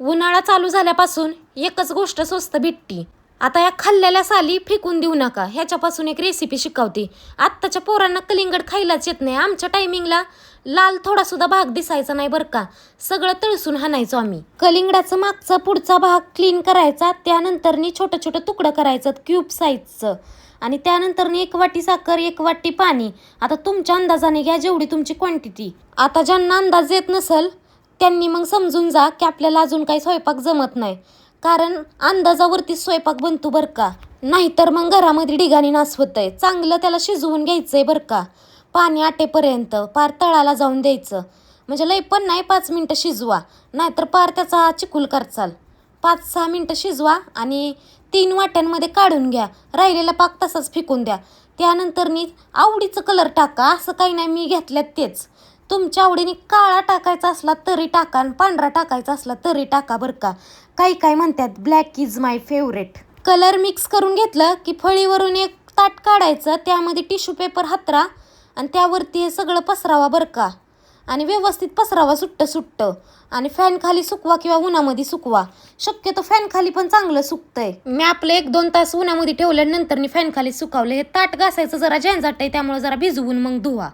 उन्हाळा चालू झाल्यापासून एकच गोष्ट स्वस्त भेटती. आता या खाल्लेल्या साली फेकून देऊ नका. ह्याच्यापासून एक रेसिपी शिकवते. आत्ताच्या पोरांना कलिंगड खायलाच येत नाही. आमच्या टायमिंगला लाल थोडासुद्धा भाग दिसायचा नाही बरं का. सगळं तळसून हाणायचो आम्ही. कलिंगडाचं मागचा पुढचा भाग क्लीन करायचा. त्यानंतरनी छोटं छोटं तुकडं करायचं क्यूब साईजचं. आणि त्यानंतरनी 1 वाटी साखर, 1 वाटी पाणी. आता तुमच्या अंदाजाने घ्या जेवढी तुमची क्वांटिटी. आता ज्यांना अंदाज येत नसेल त्यांनी मग समजून जा की आपल्याला अजून काही स्वयंपाक जमत नाही. कारण अंदाजावरती स्वयंपाक बनतो बरं का. नाहीतर मग घरामध्ये ढिगाणी नास होतंय. चांगलं त्याला शिजवून घ्यायचंय बरं का. पाणी आटेपर्यंत पार तळाला जाऊन द्यायचं. म्हणजे लय पण नाही, 5 मिनटं शिजवा. नाहीतर पार त्याचा चिकूल करचाल. 5-6 मिनटं शिजवा आणि 3 वाट्यांमध्ये काढून घ्या. राहिलेला पाक तसाच फेकून द्या. त्यानंतरनी आवडीचं कलर टाका. असं काही नाही मी घेतल्यात तेच. तुमच्या आवडीने काळा टाकायचा असला तरी टाका आणि पांढरा टाकायचा असला तरी टाका बरं का. काही म्हणतात black is my favourite. Colour mix करून घेतलं की फळीवरून एक ताट काढायचं. त्यामध्ये टिश्यू पेपर हातरा आणि त्यावरती हे सगळं पसरावा बरं का. आणि व्यवस्थित पसरावा सुट्ट. आणि फॅन खाली सुकवा किंवा उन्हामध्ये सुकवा. शक्यतो फॅन खाली पण चांगलं सुकतंय. मी आपलं 1-2 तास उन्हामध्ये ठेवल्यानंतर फॅन खाली सुकावलं. हे ताट घासायचं जरा झंझट आहे त्यामुळे जरा भिजवून मग धुवा.